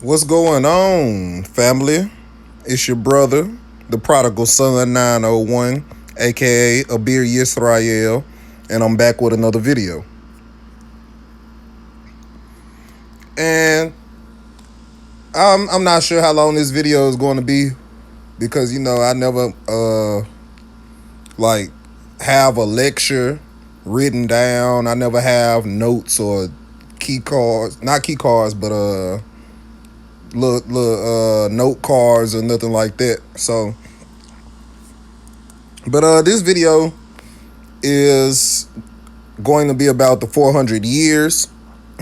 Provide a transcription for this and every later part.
What's going on, family? It's your brother, the prodigal son 901, aka Abir Yisrael, and I'm back with another video. And I'm not sure how long this video is going to be because I never like have a lecture written down. I never have notes or key cards, not key cards, but little note cards or nothing like that. So, but this video is going to be about the 400 years,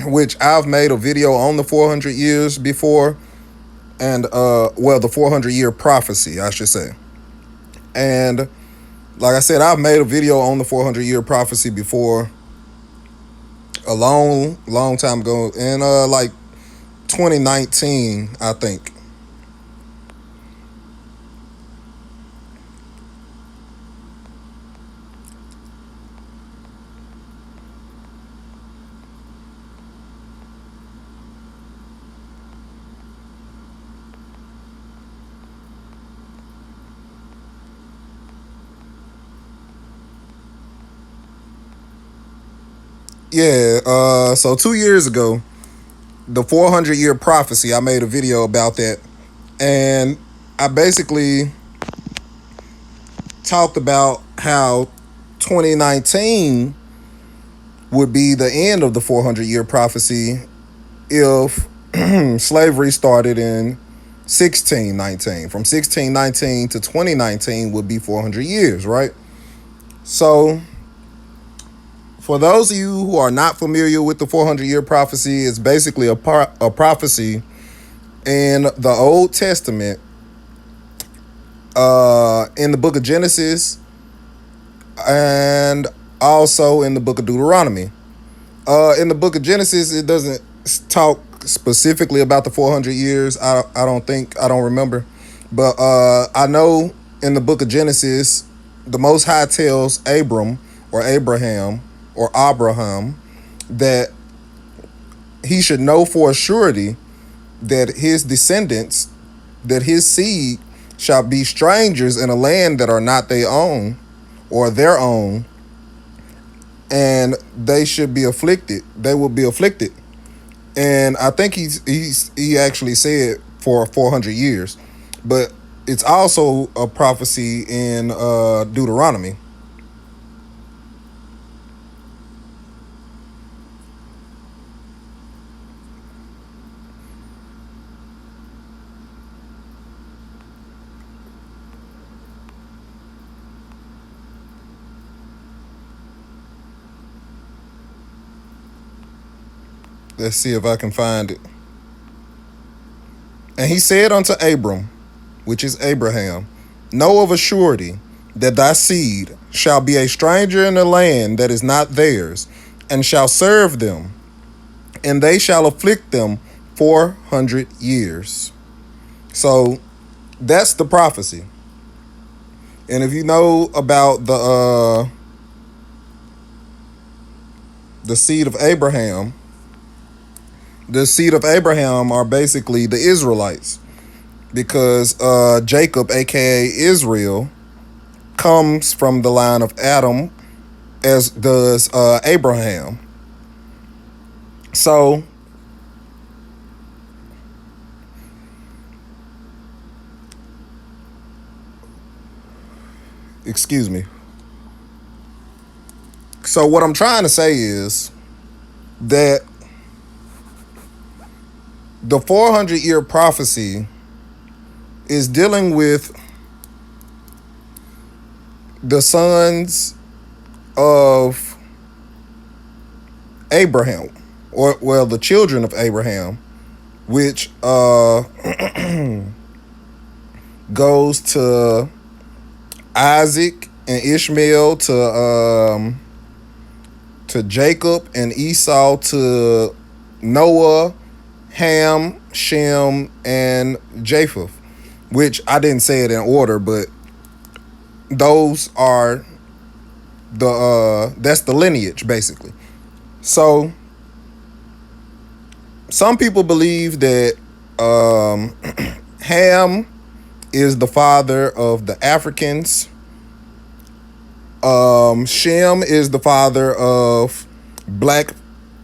which I've made a video on the 400 years before, and the 400 year prophecy, I should say. And like I said, I've made a video on the 400 year prophecy before, a long time ago, in like 2019, I think. Yeah, so 2 years ago, the 400 year prophecy, I made a video about that. And I basically talked about how 2019 would be the end of the 400 year prophecy if slavery started in 1619. From 1619 to 2019 would be 400 years, right? So, for those of you who are not familiar with the 400 year prophecy, it's basically a prophecy in the Old Testament, in the book of Genesis, and also in the book of Deuteronomy. In the book of Genesis, it doesn't talk specifically about the 400 years. I don't remember. But I know in the book of Genesis, the Most High tells Abram or Abraham or Abraham that he should know for a surety that his descendants, that his seed shall be strangers in a land that are not their own or their own, and they should be afflicted. They will be afflicted. And I think he actually said for 400 years, but it's also a prophecy in Deuteronomy. Let's see if I can find it. And he said unto Abram, which is Abraham, know of a surety that thy seed shall be a stranger in a land that is not theirs, and shall serve them, and they shall afflict them 400 years. So that's the prophecy. And if you know about the seed of Abraham, the seed of Abraham are basically the Israelites, because Jacob, aka Israel, comes from the line of Adam, as does Abraham. So excuse me. So what I'm trying to say is that the 400 year prophecy is dealing with the sons of Abraham, or well, the children of Abraham, which goes to Isaac and Ishmael, to Jacob and Esau, to Noah, Ham, Shem, and Japheth, which I didn't say it in order, but those are that's the lineage basically. So some people believe that Ham is the father of the Africans. Shem is the father of black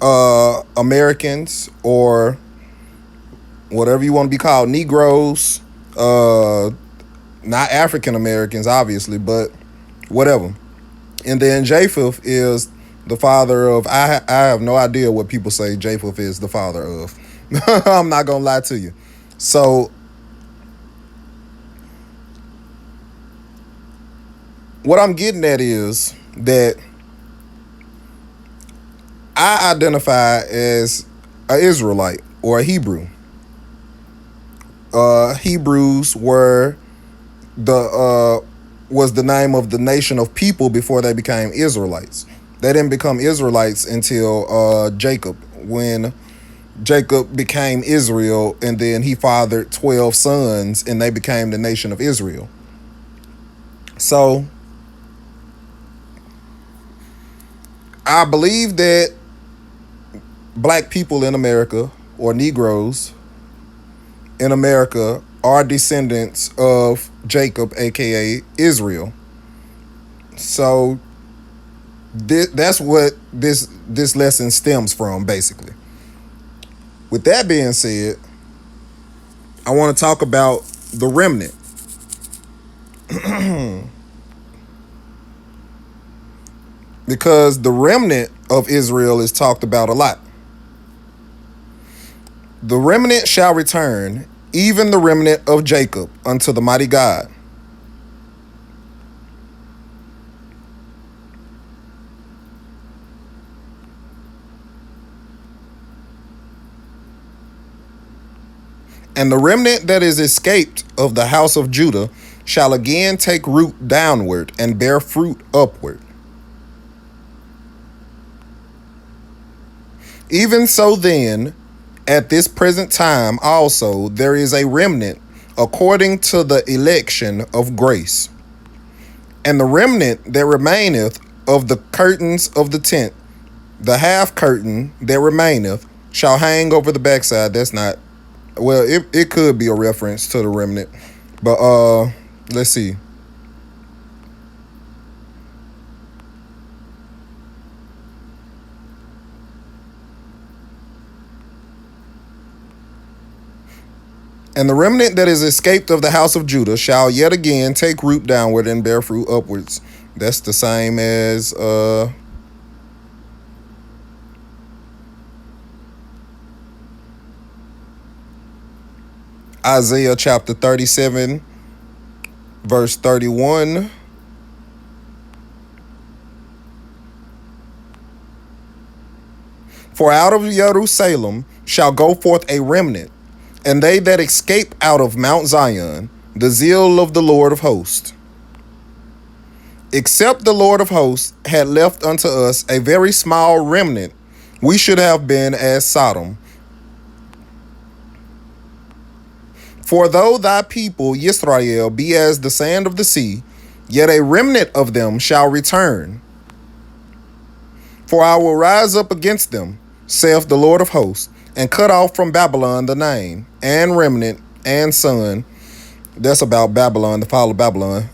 Americans, or whatever you want to be called, Negroes. Not African Americans, obviously, but whatever. And then Japheth is the father of. I have no idea what people say Japheth is the father of. I'm not gonna lie to you. So what I'm getting at is that I identify as an Israelite or a Hebrew. Hebrews were the was the name of the nation of people before they became Israelites. They didn't become Israelites until Jacob, when Jacob became Israel, and then he fathered 12 sons, and they became the nation of Israel. So I believe that black people in America, or Negroes in America, are descendants of Jacob, aka Israel. So that's what this lesson stems from, basically. With that being said, I want to talk about the remnant, because the remnant of Israel is talked about a lot. The remnant shall return, even the remnant of Jacob, unto the mighty God. And the remnant that is escaped of the house of Judah shall again take root downward and bear fruit upward. Even so then, at this present time also there is a remnant according to the election of grace. And the remnant that remaineth of the curtains of the tent, the half curtain that remaineth, shall hang over the backside. That's not, well, it could be a reference to the remnant. But let's see. And the remnant that is escaped of the house of Judah shall yet again take root downward and bear fruit upwards. That's the same as Isaiah chapter 37, verse 31. For out of Jerusalem shall go forth a remnant, and they that escape out of Mount Zion, the zeal of the Lord of hosts. Except the Lord of hosts had left unto us a very small remnant, we should have been as Sodom. For though thy people Yisrael be as the sand of the sea, yet a remnant of them shall return. For I will rise up against them, saith the Lord of hosts, and cut off from Babylon the name, and remnant, and son. That's about Babylon, the fall of Babylon.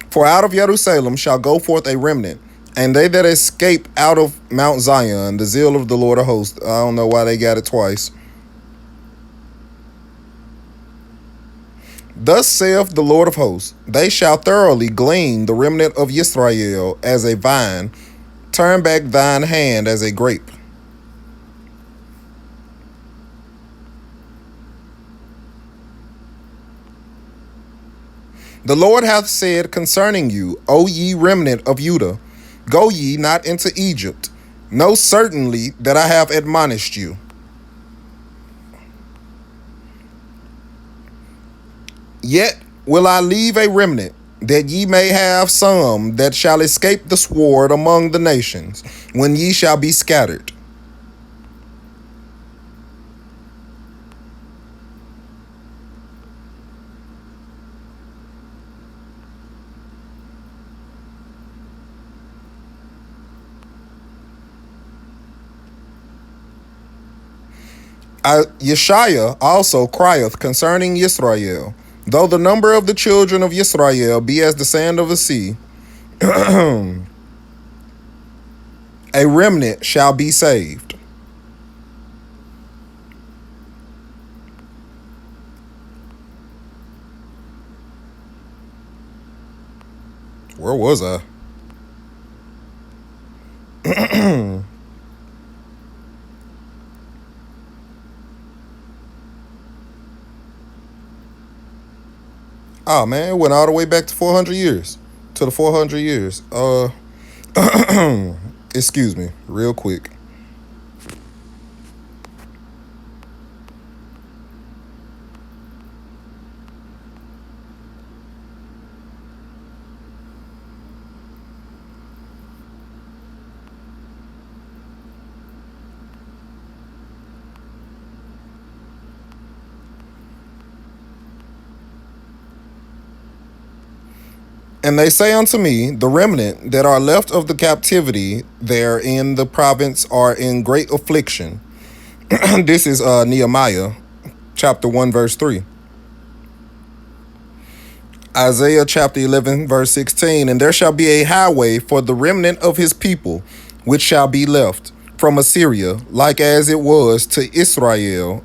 For out of Jerusalem shall go forth a remnant, and they that escape out of Mount Zion, the zeal of the Lord of hosts. I don't know why they got it twice. Thus saith the Lord of hosts, they shall thoroughly glean the remnant of Israel as a vine, turn back thine hand as a grape. The Lord hath said concerning you, O ye remnant of Judah, go ye not into Egypt. Know certainly that I have admonished you. Yet will I leave a remnant, that ye may have some that shall escape the sword among the nations, when ye shall be scattered. Yeshaya also crieth concerning Israel, though the number of the children of Israel be as the sand of the sea, a remnant shall be saved. Where was I? Oh man, it went all the way back to 400 years. To the 400 years. Excuse me, real quick. And they say unto me, the remnant that are left of the captivity there in the province are in great affliction. This is Nehemiah chapter 1, verse 3. Isaiah chapter 11, verse 16. And there shall be a highway for the remnant of his people, which shall be left from Assyria, like as it was to Israel.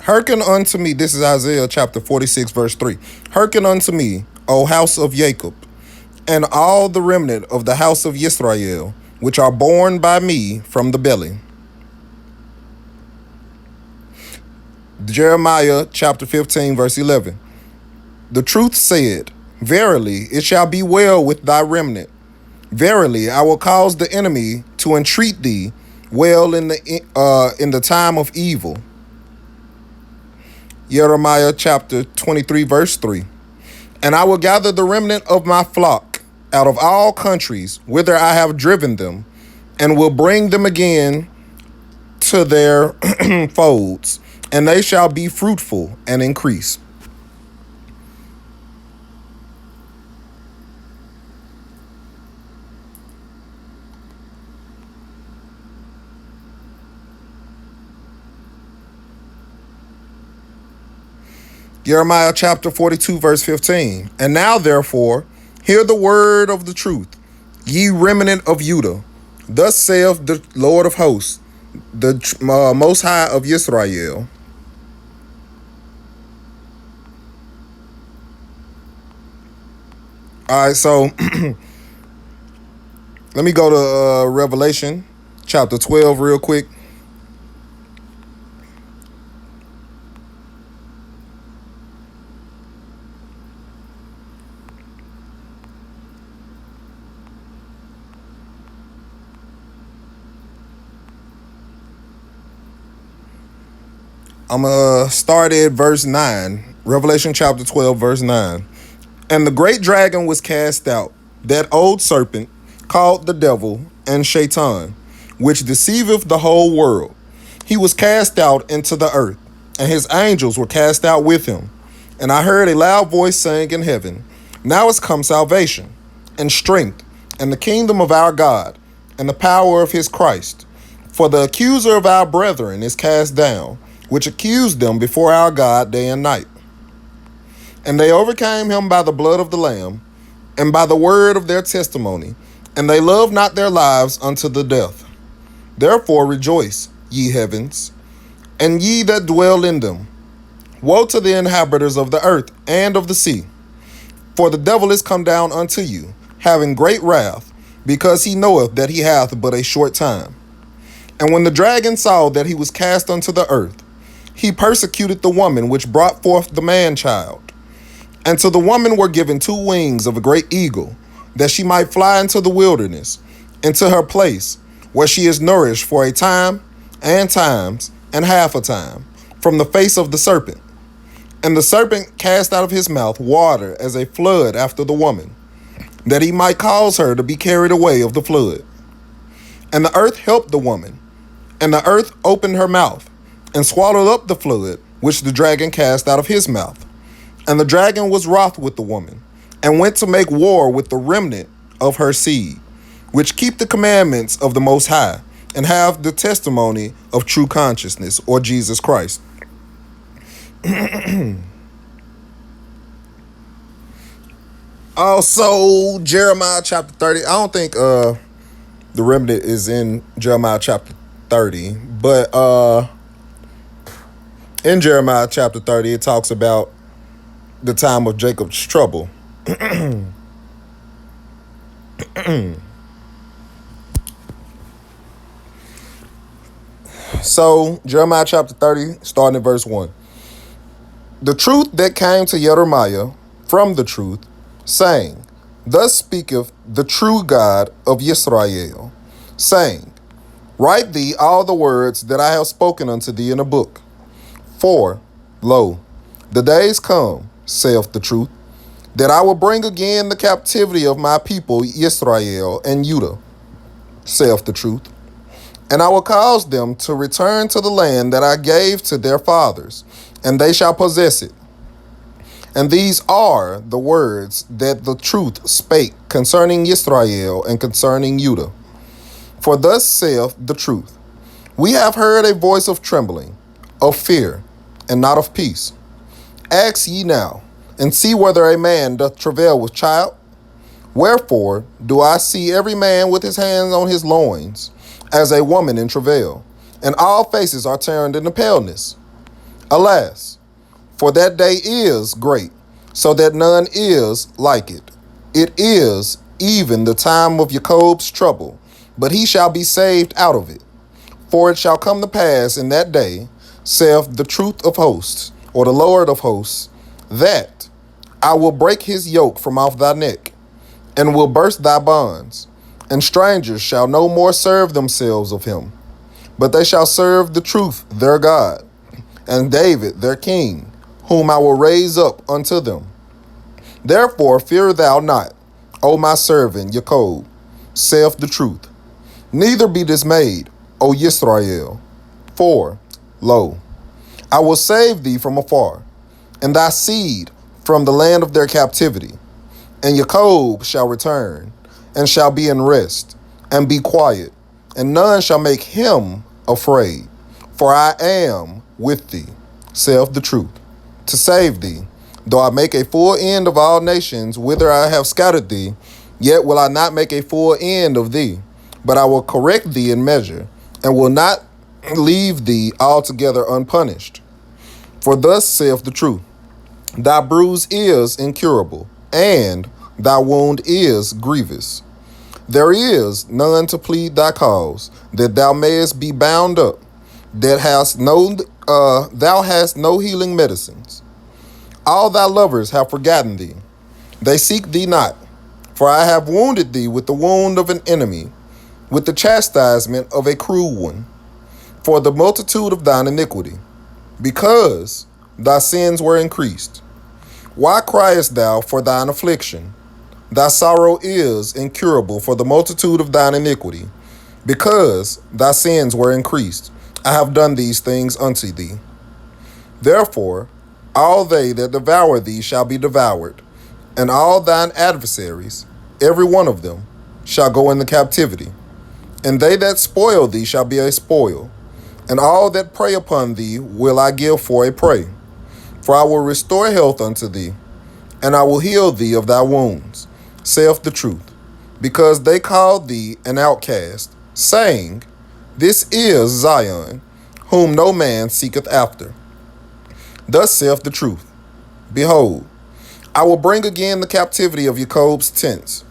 Hearken unto me. This is Isaiah chapter 46, verse 3. Hearken unto me, O house of Jacob, and all the remnant of the house of Israel, which are born by me from the belly. Jeremiah chapter 15, verse 11. The truth said, verily, it shall be well with thy remnant. Verily, I will cause the enemy to entreat thee well in the time of evil. Jeremiah chapter 23, verse 3. And I will gather the remnant of my flock out of all countries whither I have driven them, and will bring them again to their folds, and they shall be fruitful and increase. Jeremiah chapter 42, verse 15. And now, therefore, hear the word of the truth, ye remnant of Judah. Thus saith the Lord of hosts, the Most High of Israel. All right, so let me go to Revelation chapter 12 real quick. I'm going to start at verse 9. Revelation chapter 12, verse 9. And the great dragon was cast out, that old serpent, called the devil and Shaitan, which deceiveth the whole world. He was cast out into the earth, and his angels were cast out with him. And I heard a loud voice saying in heaven, now is come salvation, and strength, and the kingdom of our God, and the power of his Christ. For the accuser of our brethren is cast down, which accused them before our God day and night. And they overcame him by the blood of the Lamb, and by the word of their testimony, and they loved not their lives unto the death. Therefore rejoice, ye heavens, and ye that dwell in them. Woe to the inhabitants of the earth and of the sea, for the devil is come down unto you, having great wrath, because he knoweth that he hath but a short time. And when the dragon saw that he was cast unto the earth, he persecuted the woman which brought forth the man-child. And to the woman were given 2 wings of a great eagle, that she might fly into the wilderness, into her place, where she is nourished for a time, and times, and half a time, from the face of the serpent. And the serpent cast out of his mouth water as a flood after the woman, that he might cause her to be carried away of the flood. And the earth helped the woman, and the earth opened her mouth, and swallowed up the flood which the dragon cast out of his mouth. And the dragon was wroth with the woman, and went to make war with the remnant of her seed, which keep the commandments of the Most High, and have the testimony of true consciousness, or Jesus Christ. Also, Jeremiah chapter 30. I don't think the remnant is in Jeremiah chapter 30, but in Jeremiah chapter 30, it talks about the time of Jacob's trouble. So, Jeremiah chapter 30, starting at verse 1. The truth that came to Jeremiah from the truth, saying, Thus speaketh the true God of Israel, saying, Write thee all the words that I have spoken unto thee in a book. For, lo, the days come, saith the truth, that I will bring again the captivity of my people Israel and Judah, saith the truth. And I will cause them to return to the land that I gave to their fathers, and they shall possess it. And these are the words that the truth spake concerning Israel and concerning Judah. For thus saith the truth, We have heard a voice of trembling, of fear, and not of peace. Ask ye now, and see whether a man doth travail with child. Wherefore do I see every man with his hands on his loins, as a woman in travail, and all faces are turned into paleness. Alas, for that day is great, so that none is like it. It is even the time of Jacob's trouble, but he shall be saved out of it. For it shall come to pass in that day, saith the truth of hosts, or the Lord of hosts, that I will break his yoke from off thy neck, and will burst thy bonds, and strangers shall no more serve themselves of him, but they shall serve the truth their God, and David their king, whom I will raise up unto them. Therefore fear thou not, O my servant Jacob, saith the truth. Neither be dismayed, O Israel. For, lo, I will save thee from afar, and thy seed from the land of their captivity. And Jacob shall return, and shall be in rest, and be quiet, and none shall make him afraid. For I am with thee, saith the truth, to save thee. Though I make a full end of all nations whither I have scattered thee, yet will I not make a full end of thee, but I will correct thee in measure, and will not leave thee altogether unpunished. For thus saith the truth, Thy bruise is incurable, and thy wound is grievous. There is none to plead thy cause, that thou mayest be bound up, that thou hast no healing medicines. All thy lovers have forgotten thee. They seek thee not. For I have wounded thee with the wound of an enemy, with the chastisement of a cruel one, for the multitude of thine iniquity, because thy sins were increased. Why criest thou for thine affliction? Thy sorrow is incurable for the multitude of thine iniquity, because thy sins were increased. I have done these things unto thee. Therefore, all they that devour thee shall be devoured, and all thine adversaries, every one of them, shall go into captivity. And they that spoil thee shall be a spoil, and all that prey upon thee will I give for a prey. For I will restore health unto thee, and I will heal thee of thy wounds, saith the truth, because they called thee an outcast, saying, This is Zion, whom no man seeketh after. Thus saith the truth, Behold, I will bring again the captivity of Jacob's tents,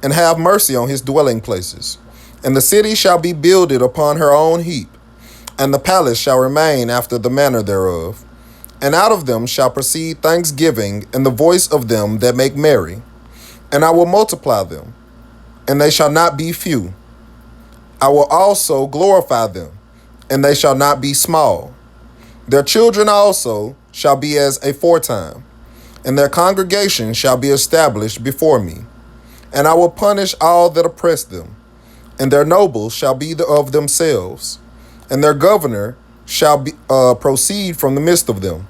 and have mercy on his dwelling places. And the city shall be builded upon her own heap, and the palace shall remain after the manner thereof. And out of them shall proceed thanksgiving and the voice of them that make merry. And I will multiply them, and they shall not be few. I will also glorify them, and they shall not be small. Their children also shall be as aforetime, and their congregation shall be established before me. And I will punish all that oppress them, and their nobles shall be of themselves, and their governor shall be proceed from the midst of them,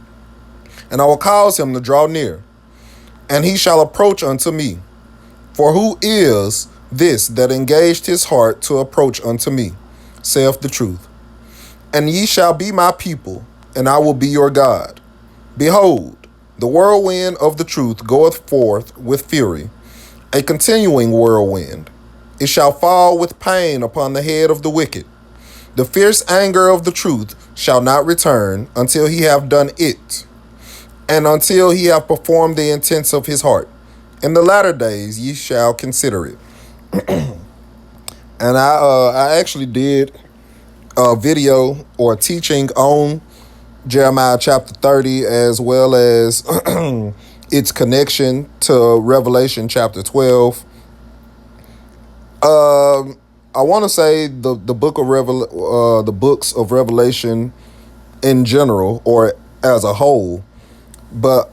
and I will cause him to draw near, and he shall approach unto me. For who is this that engaged his heart to approach unto me, saith the truth? And ye shall be my people, and I will be your God. Behold, the whirlwind of the truth goeth forth with fury, a continuing whirlwind. It shall fall with pain upon the head of the wicked. The fierce anger of the truth shall not return until he have done it, and until he have performed the intents of his heart. In the latter days ye shall consider it. And I actually did a video or teaching on Jeremiah chapter 30, as well as its connection to Revelation chapter 12. I want to say the the books of Revelation in general or as a whole, but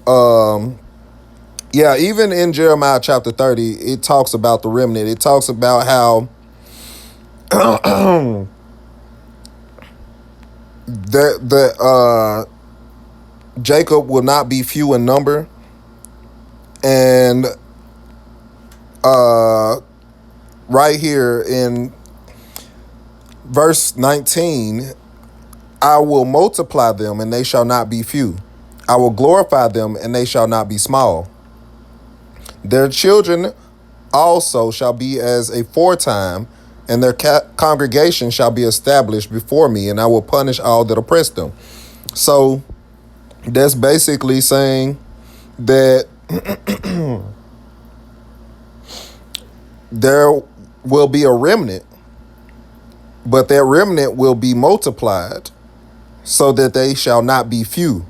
yeah, even in Jeremiah chapter 30, it talks about the remnant. It talks about how that Jacob will not be few in number, and right here in verse 19, I will multiply them, and they shall not be few. I will glorify them, and they shall not be small. Their children also shall be as aforetime, and their congregation shall be established before me, and I will punish all that oppress them. So that's basically saying that there will be a remnant, but that remnant will be multiplied so that they shall not be few.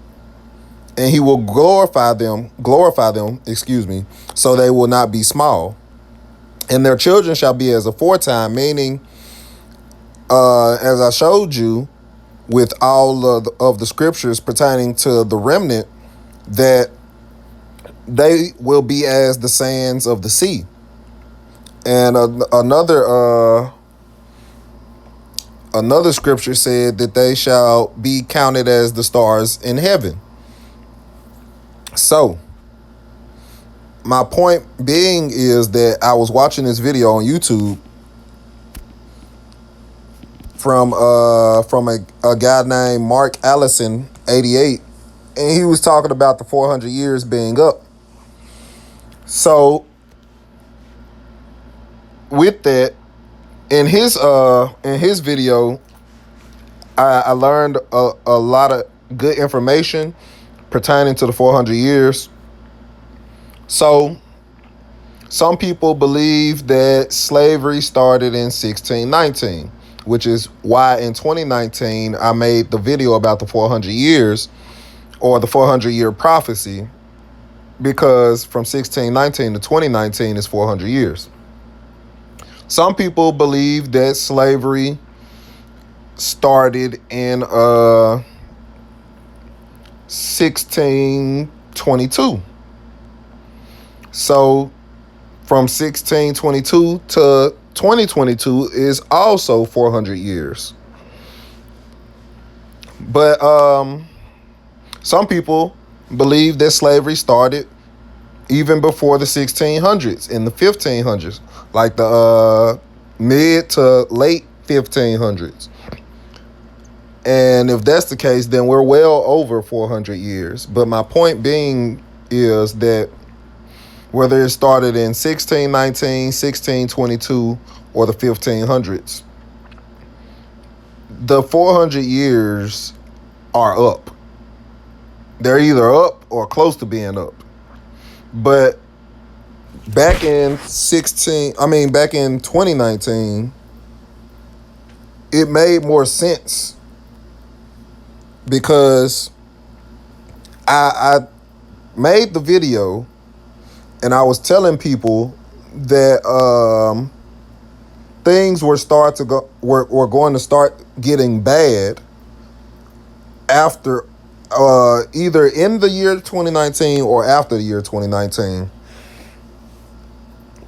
And he will glorify them, so they will not be small. And their children shall be as aforetime, meaning, as I showed you with all of the scriptures pertaining to the remnant, that they will be as the sands of the sea. And another scripture said that they shall be counted as the stars in heaven. So my point being is that I was watching this video on YouTube from a guy named Mark Allison 88, and he was talking about the 400 years being up. So with that, in his video, I learned a lot of good information pertaining to the 400 years. So some people believe that slavery started in 1619, which is why in 2019 I made the video about the 400 years or the 400-year prophecy, because from 1619 to 2019 is 400 years. Some people believe that slavery started in 1622. So from 1622 to 2022 is also 400 years. But some people believe that slavery started even before the 1600s, in the 1500s, like the mid to late 1500s. And if that's the case, then we're well over 400 years. But my point being is that whether it started in 1619, 1622, or the 1500s, the 400 years are up. They're either up or close to being up. But back in 2019, it made more sense because I made the video and I was telling people that things were going to start getting bad after either in the year 2019 or after the year 2019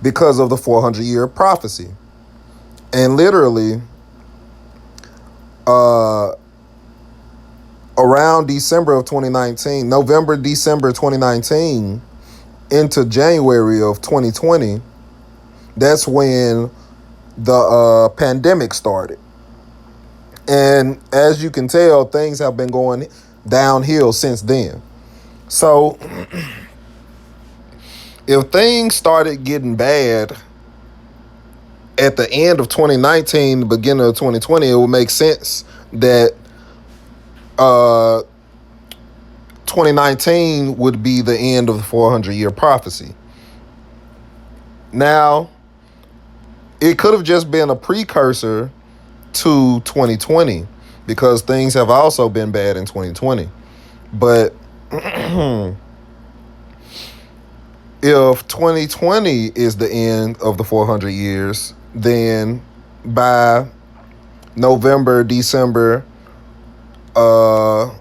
because of the 400-year prophecy. And literally, around December of 2019, November, December 2019, into January of 2020, that's when the pandemic started. And as you can tell, things have been going downhill since then. So if things started getting bad at the end of 2019, the beginning of 2020, it would make sense that 2019 would be the end of the 400-year prophecy. Now, it could have just been a precursor to 2020 because things have also been bad in 2020. But if 2020 is the end of the 400 years, then by November, December of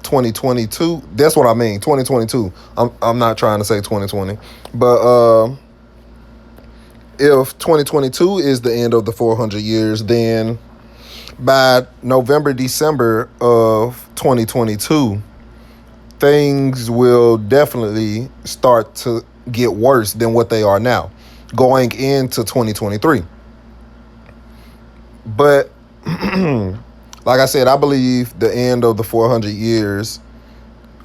2022, that's what I mean, 2022. I'm not trying to say 2020, but if 2022 is the end of the 400 years, then by November, December of 2022, things will definitely start to get worse than what they are now going into 2023. But like I said, I believe the end of the 400 years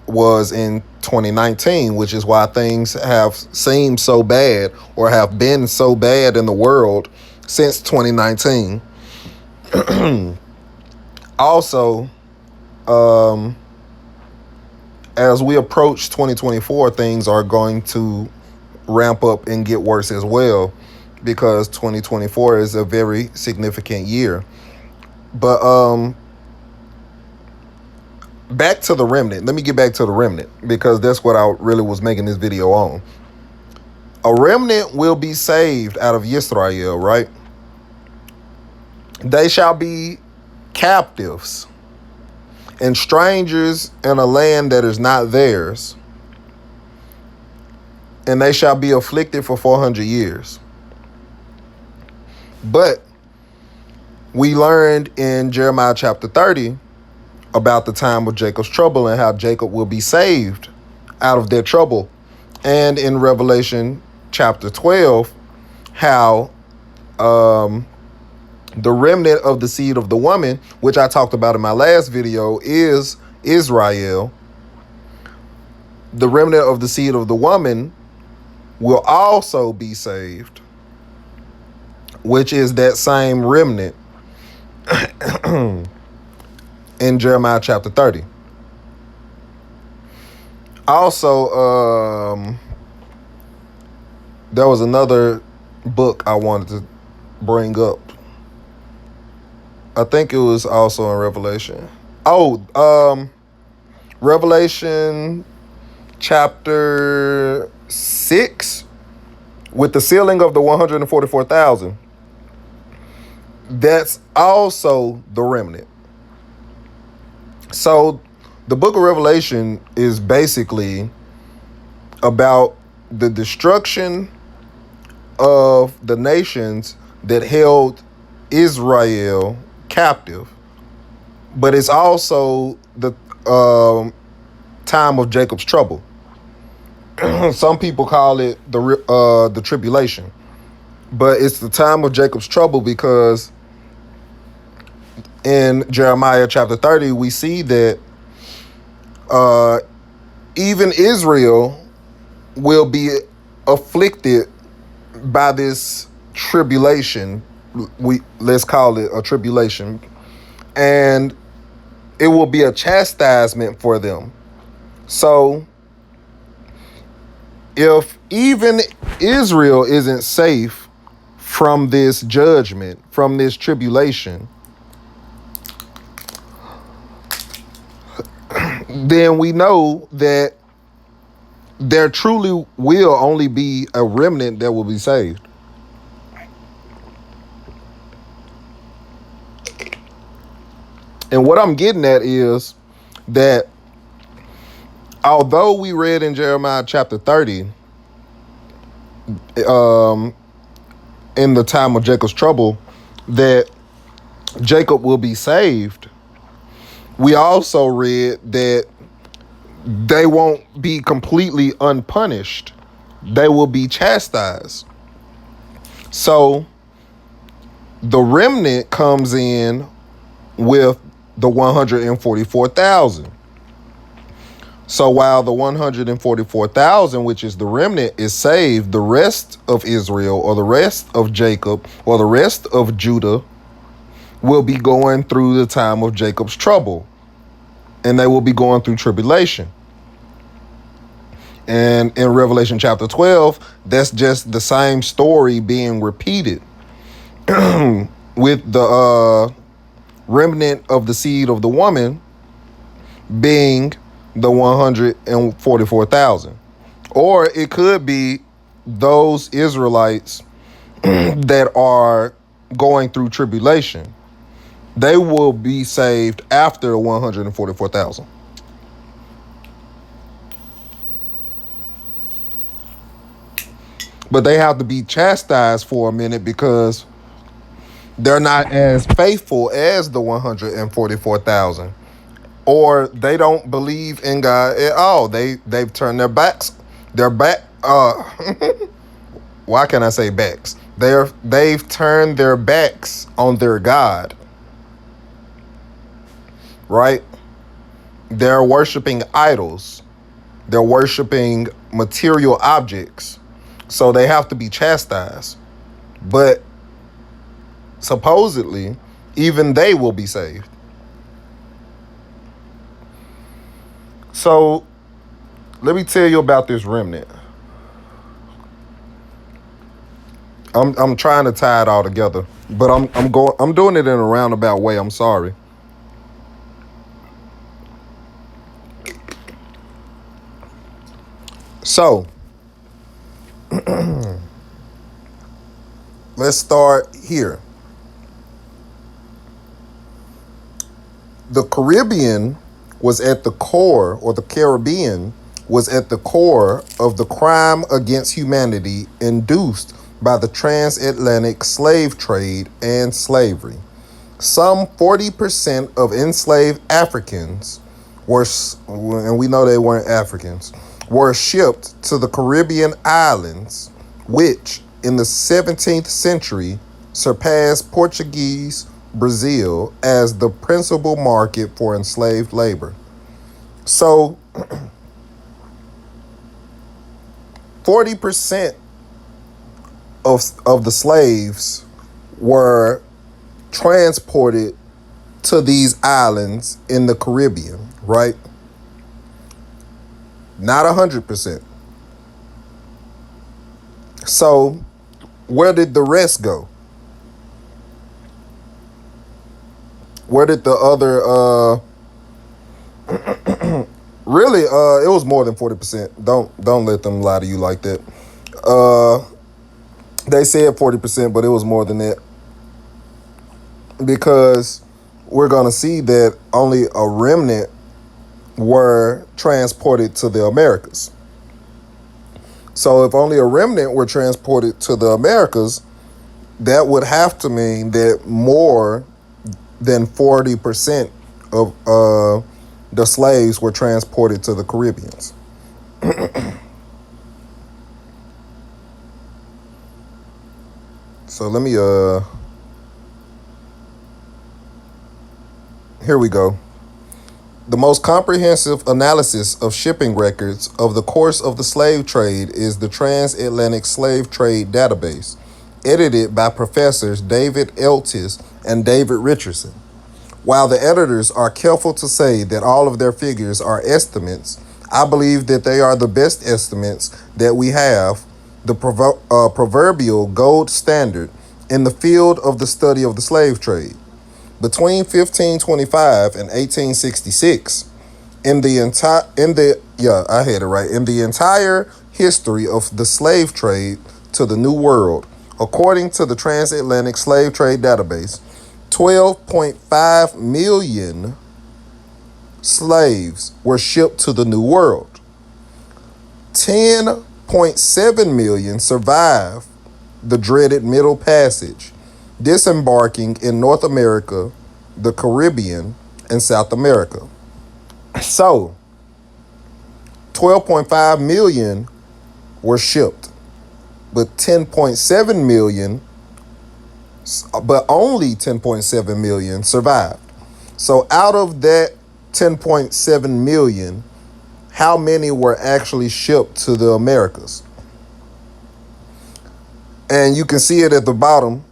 was in 2019, which is why things have seemed so bad or have been so bad in the world since 2019. Also, as we approach 2024, things are going to ramp up and get worse as well, because 2024 is a very significant year. But back to the remnant. Let me get back to the remnant, because that's what I really was making this video on. A remnant will be saved out of Israel, right? They shall be captives and strangers in a land that is not theirs, and they shall be afflicted for 400 years. But we learned in Jeremiah chapter 30 about the time of Jacob's trouble and how Jacob will be saved out of their trouble. And in Revelation chapter 12, how the remnant of the seed of the woman, which I talked about in my last video, is Israel. The remnant of the seed of the woman will also be saved, which is that same remnant in Jeremiah chapter 30. Also, there was another book I wanted to bring up. I think it was also in Revelation. Revelation chapter 6 with the sealing of the 144,000. That's also the remnant. So the book of Revelation is basically about the destruction of the nations that held Israel captive, but it's also the time of Jacob's trouble. Some people call it the tribulation, but it's the time of Jacob's trouble because in Jeremiah chapter 30 we see that even Israel will be afflicted by this tribulation. Let's call it a tribulation, and it will be a chastisement for them. So if even Israel isn't safe from this judgment, from this tribulation, then we know that there truly will only be a remnant that will be saved. And what I'm getting at is that although we read in Jeremiah chapter 30, in the time of Jacob's trouble, that Jacob will be saved, We also read that they won't be completely unpunished. They will be chastised. So the remnant comes in with the 144,000. So while the 144,000, which is the remnant, is saved, the rest of Israel or the rest of Jacob or the rest of Judah will be going through the time of Jacob's trouble, and they will be going through tribulation. And in Revelation chapter 12, that's just the same story being repeated with the remnant of the seed of the woman being the 144,000. Or it could be those Israelites that are going through tribulation. They will be saved after 144,000. But they have to be chastised for a minute because they're not as faithful as the 144,000. Or they don't believe in God at all. They've turned their back why can I say backs? They've turned their backs on their God. Right? They're worshiping idols. They're worshiping material objects. So they have to be chastised. But supposedly, even they will be saved. So let me tell you about this remnant. I'm trying to tie it all together, but I'm doing it in a roundabout way. I'm sorry. So let's start here. The Caribbean was at the core, or the Caribbean was at the core of the crime against humanity induced by the transatlantic slave trade and slavery. Some 40% of enslaved Africans were, and we know they weren't Africans, were shipped to the Caribbean islands, which in the 17th century surpassed Portuguese Brazil as the principal market for enslaved labor. So 40% of the slaves were transported to these islands in the Caribbean, right? Not 100%. So where did the rest go? Where did the other really it was more than 40%. Don't let them lie to you like that. They said 40%, but it was more than that. Because we're gonna see that only a remnant were transported to the Americas. So if only a remnant were transported to the Americas, that would have to mean that more than 40% of the slaves were transported to the Caribbeans. So let me here we go. The most comprehensive analysis of shipping records of the course of the slave trade is the Transatlantic Slave Trade Database, edited by Professors David Eltis and David Richardson. While the editors are careful to say that all of their figures are estimates, I believe that they are the best estimates that we have, the proverbial gold standard in the field of the study of the slave trade. Between 1525 and 1866, in the entire history of the slave trade to the New World, according to the Transatlantic Slave Trade Database, 12.5 million slaves were shipped to the New World. 10.7 million survived the dreaded Middle Passage, disembarking in North America, the Caribbean, and South America. So 12.5 million were shipped, but 10.7 million, but only 10.7 million survived. So out of that 10.7 million, how many were actually shipped to the Americas? And you can see it at the bottom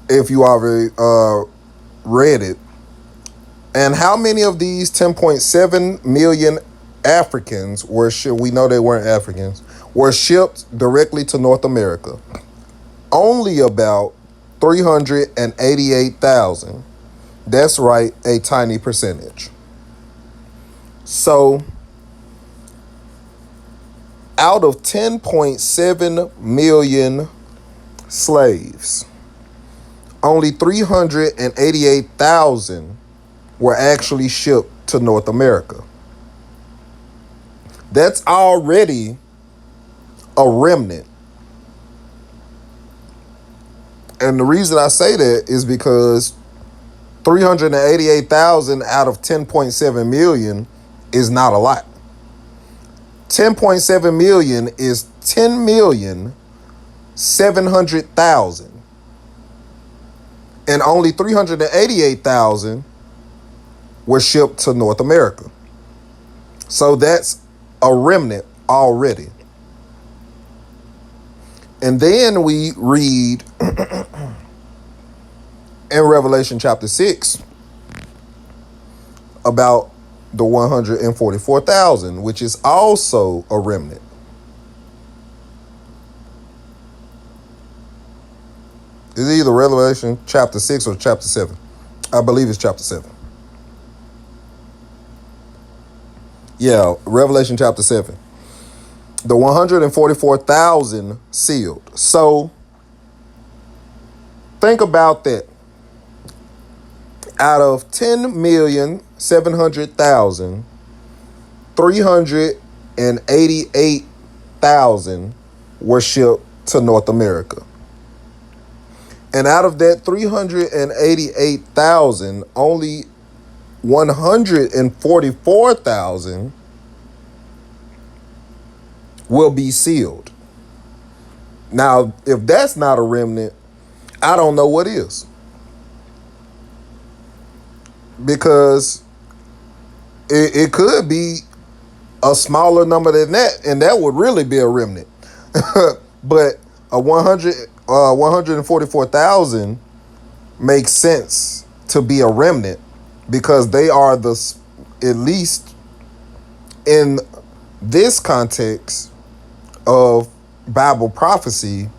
if you already read it. And how many of these 10.7 million Africans were shipped? We know they weren't Africans, were shipped directly to North America. Only about 388,000. That's right, a tiny percentage. So out of 10.7 million slaves, only 388,000 were actually shipped to North America. That's already a remnant. And the reason I say that is because 388,000 out of 10.7 million is not a lot. 10.7 million is 10,700,000. And only 388,000 were shipped to North America. So that's a remnant already. And then we read in Revelation chapter 6 about the 144,000, which is also a remnant. It's either Revelation chapter 6 or chapter 7. I believe it's chapter 7. Yeah, Revelation chapter 7. The 144,000 sealed. So think about that. Out of 10,700,000, 388,000 were shipped to North America. And out of that 388,000, only 144,000 will be sealed. Now, if that's not a remnant, I don't know what is. Because it could be a smaller number than that, and that would really be a remnant. But a 144,000 makes sense to be a remnant because they are at least in this context of Bible prophecy,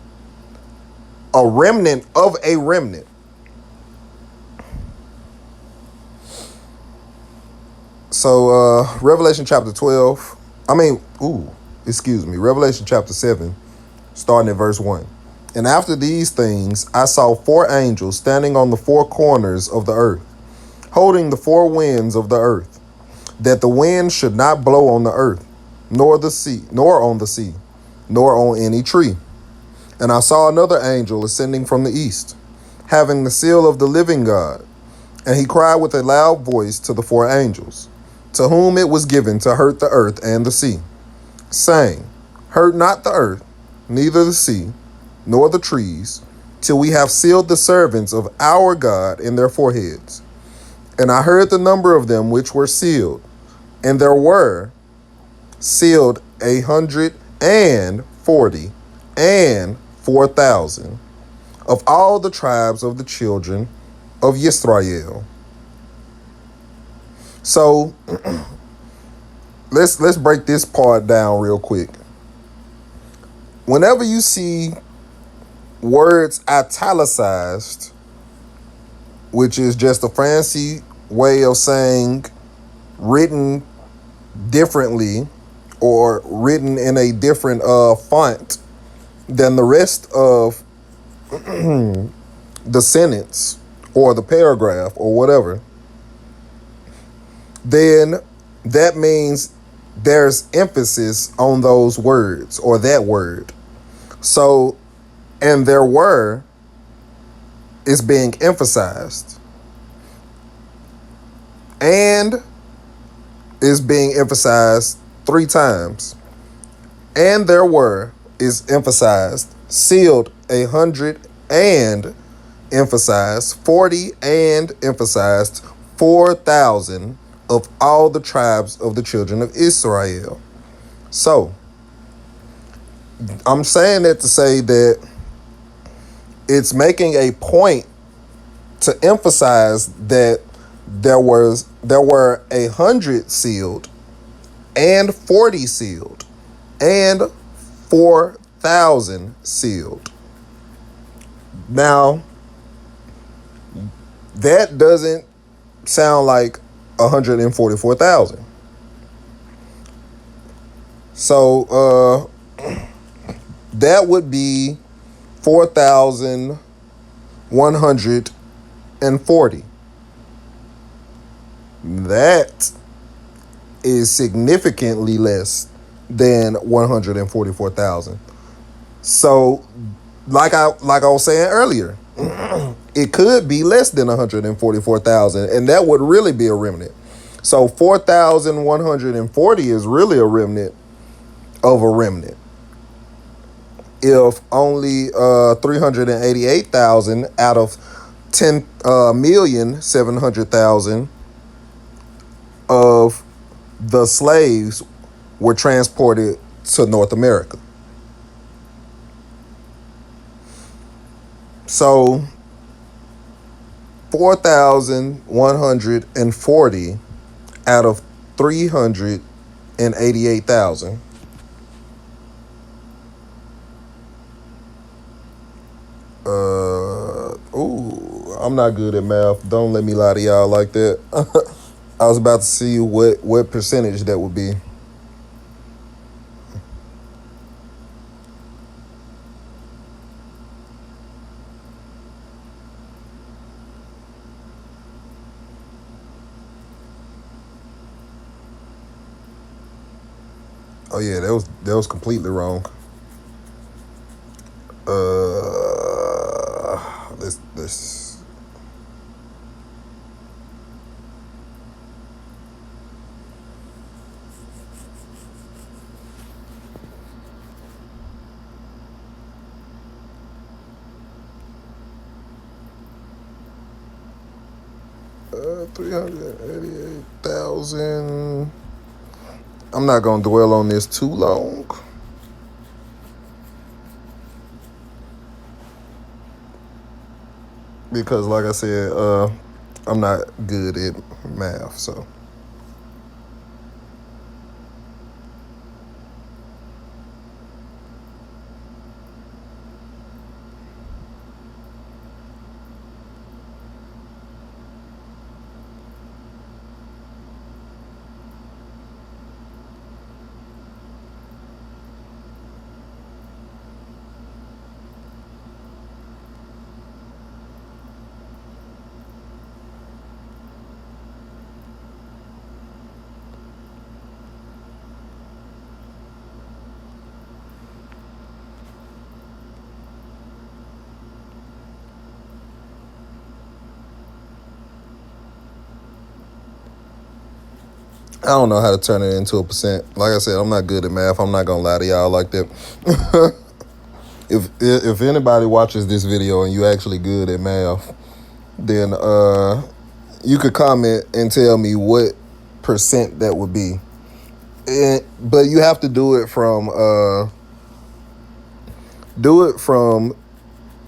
a remnant of a remnant. So Revelation chapter 12, Revelation chapter 7, starting at verse 1. And after these things, I saw 4 angels standing on the 4 corners of the earth, holding the 4 winds of the earth, that the wind should not blow on the earth, nor on the sea, nor on any tree. And I saw another angel ascending from the east, having the seal of the living God. And he cried with a loud voice to the 4 angels, to whom it was given to hurt the earth and the sea, saying, Hurt not the earth, neither the sea, nor the trees, till we have sealed the servants of our God in their foreheads. And I heard the number of them which were sealed, and there were sealed 144,000 of all the tribes of the children of Yisrael. So let's break this part down real quick. Whenever you see words italicized, which is just a fancy way of saying written differently or written in a different font than the rest of the sentence or the paragraph or whatever, then that means there's emphasis on those words or that word. So, and there were is being emphasized. And is being emphasized 3 times. And there were is emphasized, sealed 100 and emphasized 40 and emphasized 4,000 of all the tribes of the children of Israel. So I'm saying that to say that it's making a point to emphasize that there were 100 sealed and 40 sealed and 4,000 sealed. Now, that doesn't sound like 144,000. So that would be 4,140. That is significantly less than 144,000. So, like I was saying earlier, it could be less than 144,000, and that would really be a remnant. So 4,140 is really a remnant of a remnant. If only 388,000 out of 10,700,000 of the slaves were transported to North America. So 4,140 out of 388,000. I'm not good at math. Don't let me lie to y'all like that. I was about to see what percentage that would be. Oh yeah, that was completely wrong. This 388,000. I'm not gonna dwell on this too long. Because like I said, I'm not good at math, so I don't know how to turn it into a percent. Like I said, I'm not good at math. I'm not gonna lie to y'all like that. If anybody watches this video and you actually good at math, then you could comment and tell me what percent that would be. But you have to do it from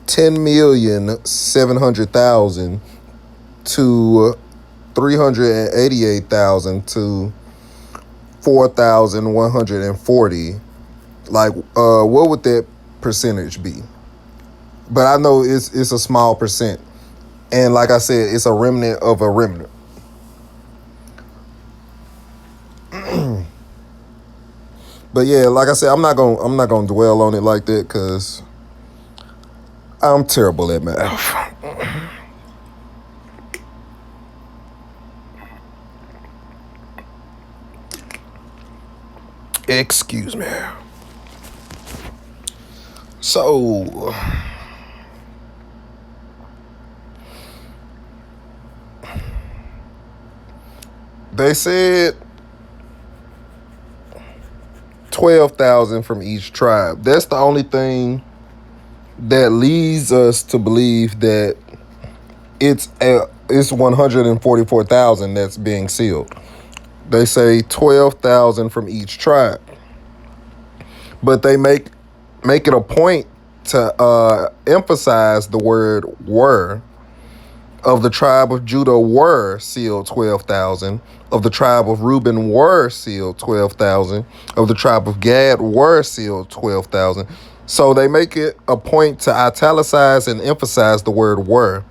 10,700,000 to 388,000 to 4,140. Like, what would that percentage be? But I know it's a small percent, and like I said, it's a remnant of a remnant. But yeah, like I said, I'm not gonna dwell on it like that because I'm terrible at math. Excuse me. So They said 12,000 from each tribe. That's the only thing that leads us to believe that it's 144,000 that's being sealed. They say 12,000 from each tribe, but they make it a point to emphasize the word "were." Of the tribe of Judah were sealed 12,000. Of the tribe of Reuben were sealed 12,000. Of the tribe of Gad were sealed 12,000. So they make it a point to italicize and emphasize the word "were."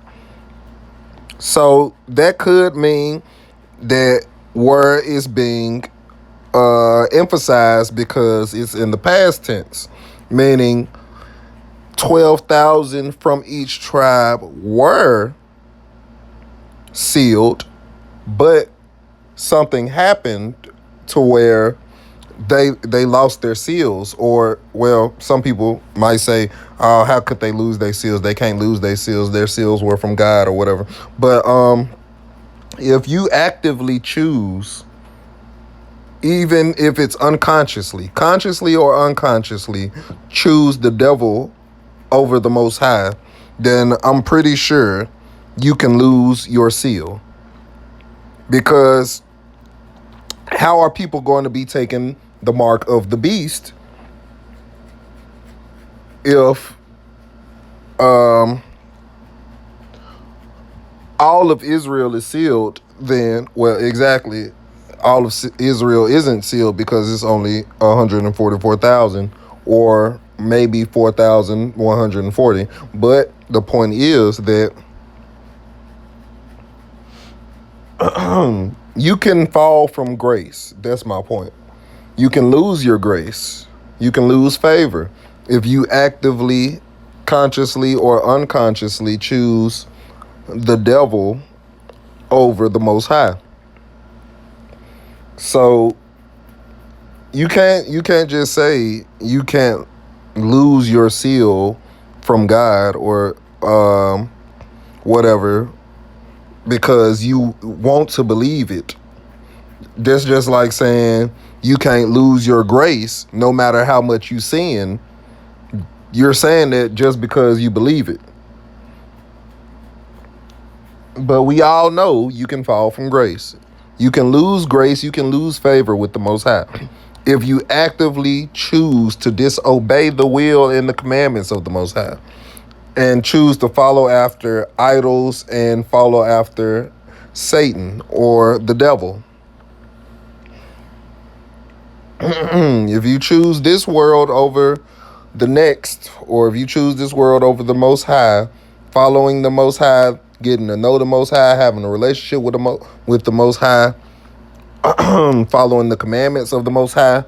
So that could mean that "were" is being emphasized because it's in the past tense, meaning 12,000 from each tribe were sealed, but something happened to where they lost their seals. Or, well, some people might say, oh, how could they lose their seals? They can't lose their seals. Their seals were from God or whatever. But if you actively choose, even if it's consciously or unconsciously, choose the devil over the Most High, then I'm pretty sure you can lose your seal. Because how are people going to be taking the mark of the beast if all of Israel is sealed? Then, well, exactly, all of Israel isn't sealed because it's only 144,000 or maybe 4,140. But the point is that you can fall from grace. That's my point. You can lose your grace. You can lose favor if you actively, consciously, or unconsciously choose the devil over the Most High. So you can't just say you can't lose your seal from God or whatever because you want to believe it. That's just like saying you can't lose your grace no matter how much you sin. You're saying that just because you believe it. But we all know you can fall from grace. You can lose grace, you can lose favor with the Most High if you actively choose to disobey the will and the commandments of the Most High and choose to follow after idols and follow after Satan or the devil. If you choose this world over the next, or if you choose this world over the Most High, following the Most High, getting to know the Most High, having a relationship with the Most High, following the commandments of the Most High,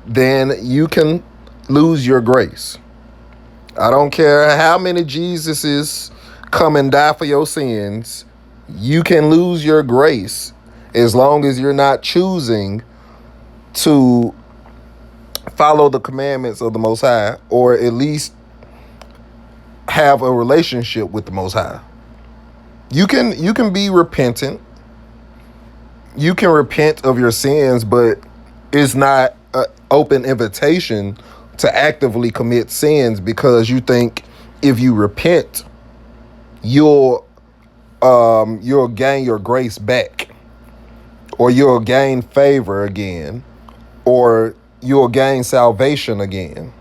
then you can lose your grace. I don't care how many Jesuses come and die for your sins. You can lose your grace as long as you're not choosing to follow the commandments of the Most High, or at least have a relationship with the Most High. You can be repentant. You can repent of your sins, but it's not an open invitation to actively commit sins because you think if you repent, you'll gain your grace back, or you'll gain favor again, or you'll gain salvation again.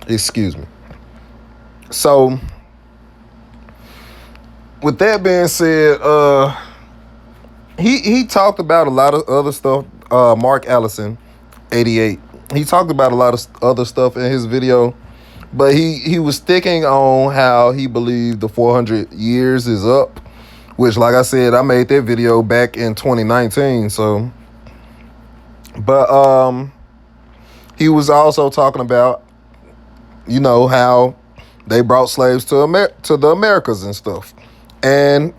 Excuse me. So, with that being said, he talked about a lot of other stuff. Mark Allison, 88. He talked about a lot of other stuff in his video, but he was sticking on how he believed the 400 years is up, which, like I said, I made that video back in 2019. So, but he was also talking about, how they brought slaves to the Americas and stuff, and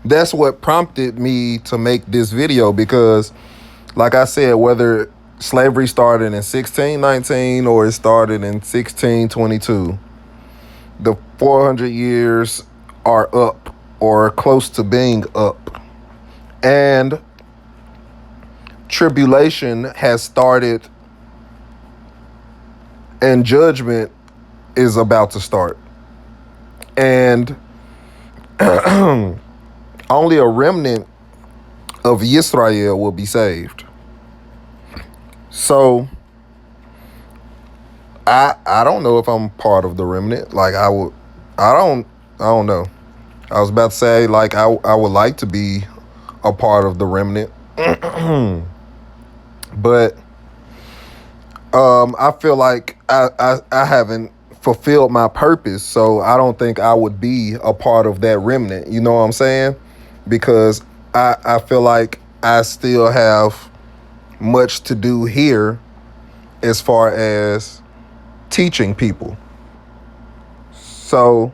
that's what prompted me to make this video because, like I said, whether slavery started in 1619 or it started in 1622, the 400 years are up or close to being up. And tribulation has started and judgment is about to start. And only a remnant of Israel will be saved. So I don't know if I'm part of the remnant. Like I don't know. I was about to say like I would like to be a part of the remnant. But I feel like I haven't fulfilled my purpose, so I don't think I would be a part of that remnant. You know what I'm saying? Because I feel like I still have much to do here as far as teaching people. So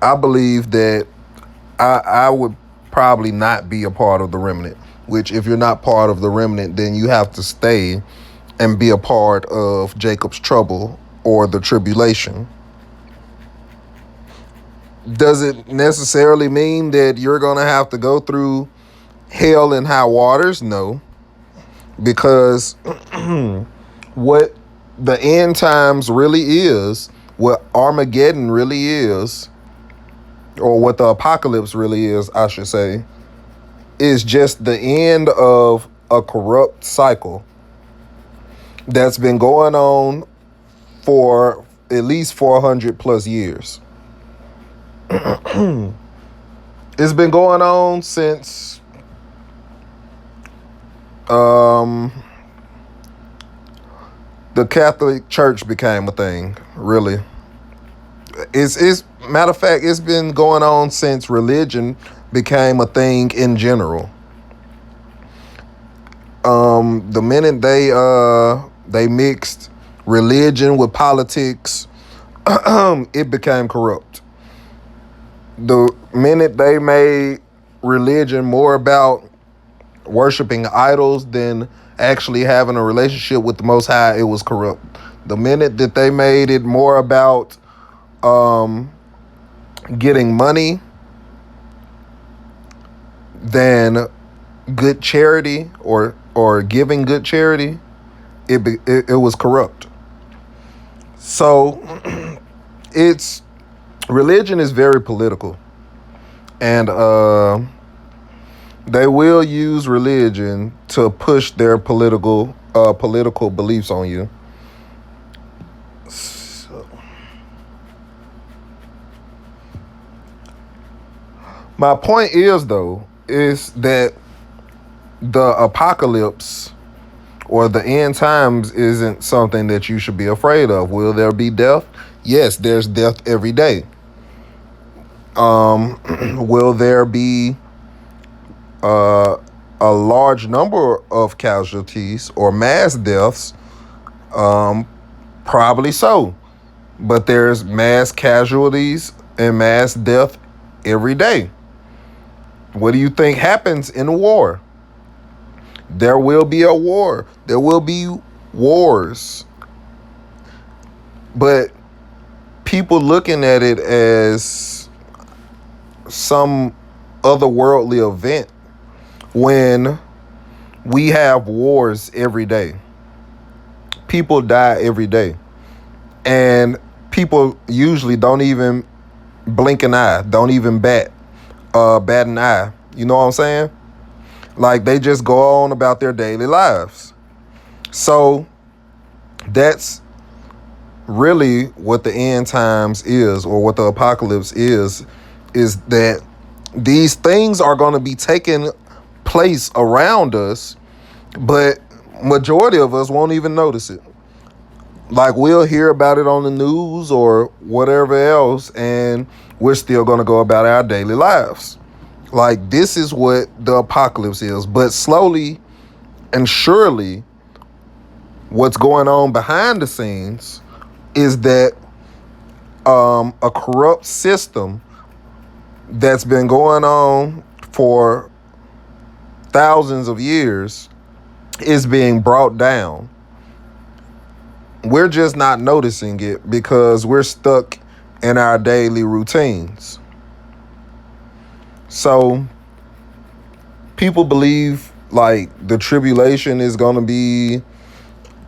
I believe that I would probably not be a part of the remnant, which if you're not part of the remnant, then you have to stay and be a part of Jacob's trouble or the tribulation. Does it necessarily mean that you're going to have to go through hell and high waters? No, because what the end times really is, what Armageddon really is, or what the apocalypse really is, I should say, is just the end of a corrupt cycle that's been going on for at least 400 plus years. It's been going on since the Catholic Church became a thing, really. It's matter of fact, it's been going on since religion became a thing in general. The minute they mixed religion with politics, it became corrupt. The minute they made religion more about worshiping idols than actually having a relationship with the Most High, it was corrupt. The minute that they made it more about getting money than good charity or giving good charity, it was corrupt. So it's religion is very political, and they will use religion to push their political beliefs on you. So, my point is though is that the apocalypse or the end times isn't something that you should be afraid of. Will there be death? Yes, there's death every day. Will there be a large number of casualties or mass deaths? Probably so. But there's mass casualties and mass death every day. What do you think happens in a war? There will be a war. There will be wars. But people looking at it as some otherworldly event when we have wars every day. People die every day. And people usually don't even blink an eye, don't even bat an eye. You know what I'm saying? Like they just go on about their daily lives. So that's really what the end times is, or what the apocalypse is that these things are going to be taking place around us, but majority of us won't even notice it. Like we'll hear about it on the news or whatever else, and we're still going to go about our daily lives. Like this is what the apocalypse is. But slowly and surely, what's going on behind the scenes is that a corrupt system that's been going on for thousands of years is being brought down. We're just not noticing it because we're stuck in our daily routines. So people believe like the tribulation is going to be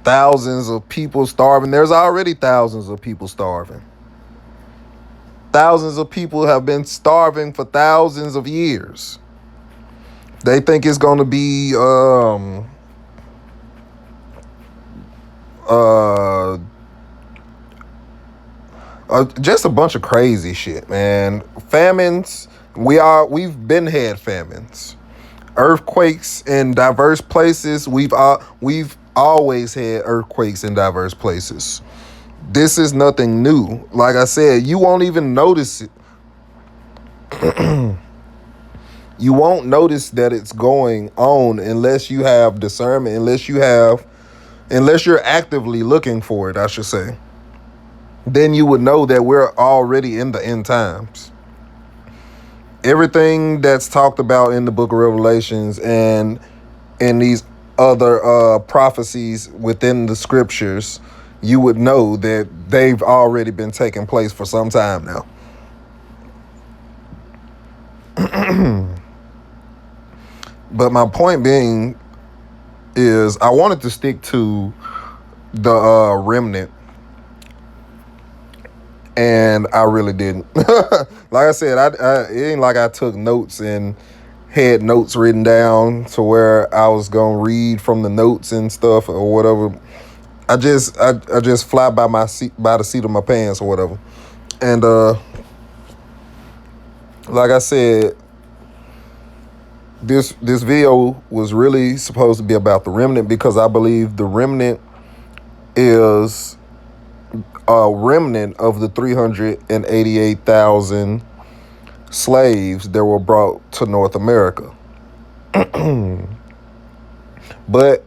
thousands of people starving. There's already thousands of people starving. Thousands of people have been starving for thousands of years. They think it's going to be uh, just a bunch of crazy shit, man. Famines. We've been had famines, earthquakes in diverse places. We've always had earthquakes in diverse places. This is nothing new. Like I said, you won't even notice it. You won't notice that it's going on unless you have discernment, unless you're actively looking for it, I should say. Then you would know that we're already in the end times. Everything that's talked about in the book of Revelations and in these other prophecies within the scriptures, you would know that they've already been taking place for some time now. But my point being is I wanted to stick to the remnant, and I really didn't. Like I said, it ain't like I took notes and had notes written down to where I was gonna read from the notes and stuff or whatever. I just fly by the seat of my pants or whatever. And like I said, this video was really supposed to be about the remnant because I believe the remnant is a remnant of the 388,000 slaves that were brought to North America. But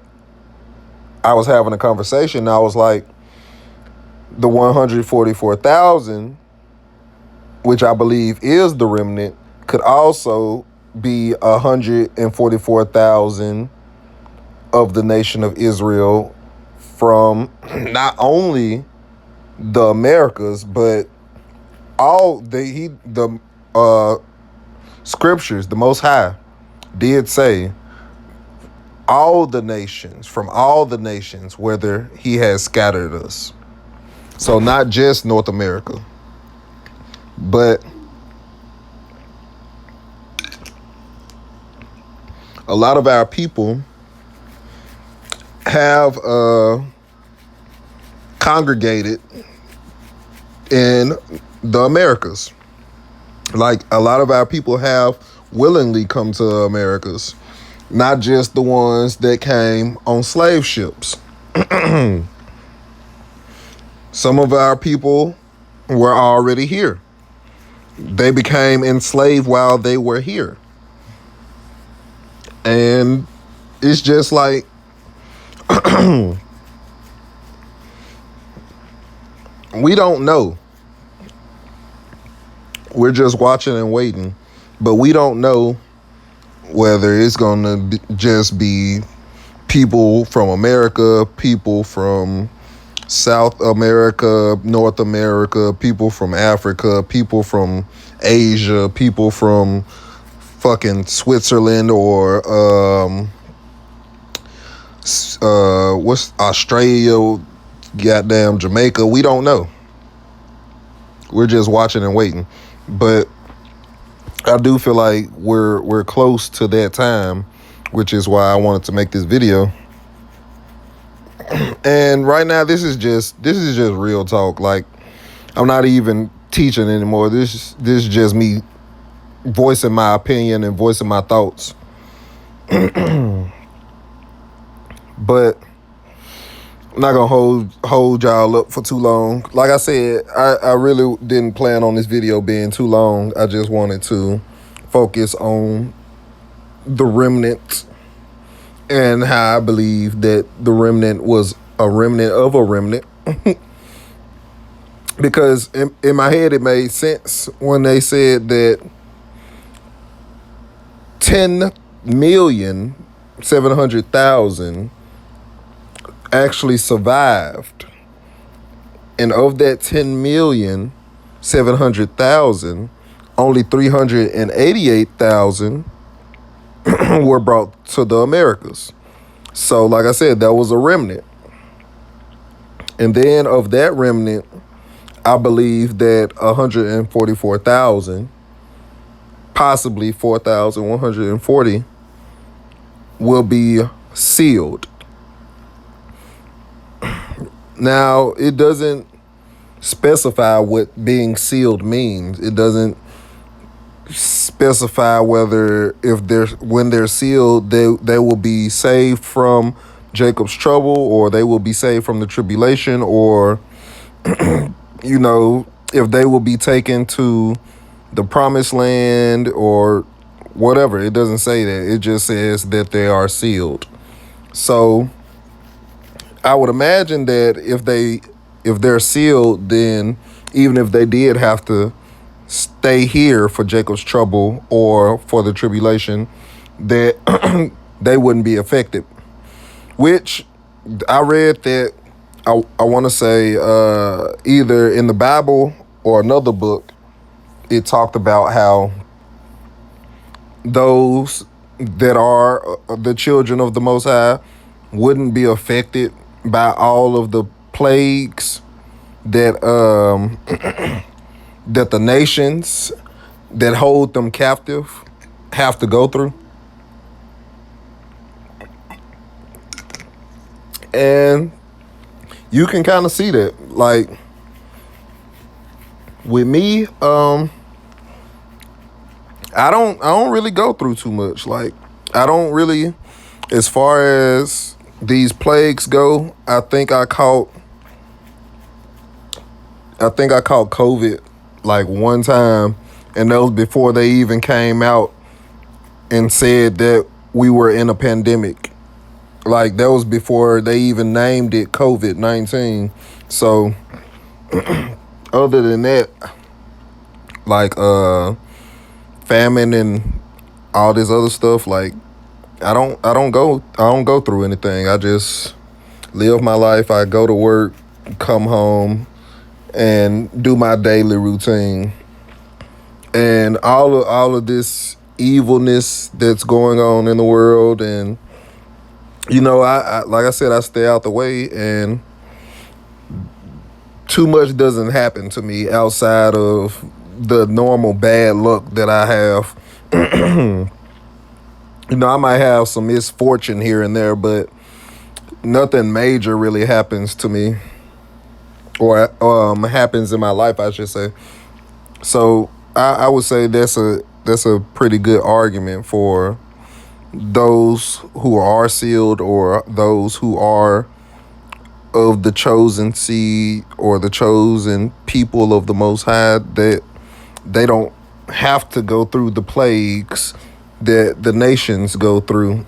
I was having a conversation and I was like, the 144,000, which I believe is the remnant, could also be 144,000 of the nation of Israel from not only the Americas, but all the scriptures, the Most High did say all the nations, from all the nations, whether he has scattered us. So not just North America, but a lot of our people have congregated in the Americas. Like a lot of our people have willingly come to Americas, not just the ones that came on slave ships. Some of our people were already here. They became enslaved while they were here. And it's just like we don't know. We're just watching and waiting. But we don't know whether it's going to just be people from America, people from South America, North America, people from Africa, people from Asia, people from fucking Switzerland or what's Australia, goddamn Jamaica. We don't know. We're just watching and waiting. But I do feel like we're close to that time, which is why I wanted to make this video. And right now, this is just real talk. Like, I'm not even teaching anymore. This is just me voicing my opinion and voicing my thoughts. But I'm not gonna hold y'all up for too long. Like I said, I really didn't plan on this video being too long. I just wanted to focus on the remnant and how I believe that the remnant was a remnant of a remnant. Because in my head, it made sense when they said that 10,700,000 actually survived. And of that 10 million, 700,000, only 388,000 were brought to the Americas. So, like I said, that was a remnant. And then of that remnant, I believe that 144,000, possibly 4,140, will be sealed. Now, it doesn't specify what being sealed means. It doesn't specify whether if they're when they're sealed they will be saved from Jacob's trouble, or they will be saved from the tribulation, or if they will be taken to the promised land or whatever. It doesn't say that. It just says that they are sealed. So I would imagine that if they're sealed, then even if they did have to stay here for Jacob's trouble or for the tribulation, that they wouldn't be affected. Which I read that I want to say either in the Bible or another book, it talked about how those that are the children of the Most High wouldn't be affected by all of the plagues that that the nations that hold them captive have to go through. And you can kind of see that. Like with me, I don't really go through too much. Like I don't really, as far as these plagues go, I think I caught COVID like one time, and that was before they even came out and said that we were in a pandemic. Like that was before they even named it COVID-19. So other than that, like famine and all this other stuff, like I don't go through anything. I just live my life. I go to work, come home, and do my daily routine. And all of this evilness that's going on in the world, and I like I said, I stay out the way, and too much doesn't happen to me outside of the normal bad luck that I have. I might have some misfortune here and there, but nothing major really happens to me, or happens in my life, I should say. So I would say that's a pretty good argument for those who are sealed, or those who are of the chosen seed or the chosen people of the Most High, that they don't have to go through the plagues that the nations go through.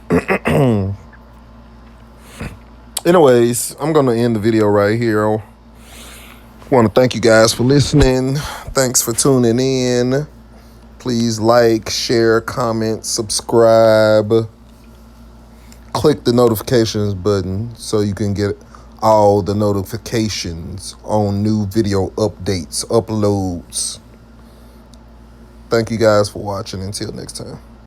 Anyways, I'm going to end the video right here. I want to thank you guys for listening. Thanks for tuning in. Please like, share, comment, subscribe. Click the notifications button so you can get all the notifications on new video updates, uploads. Thank you guys for watching. Until next time.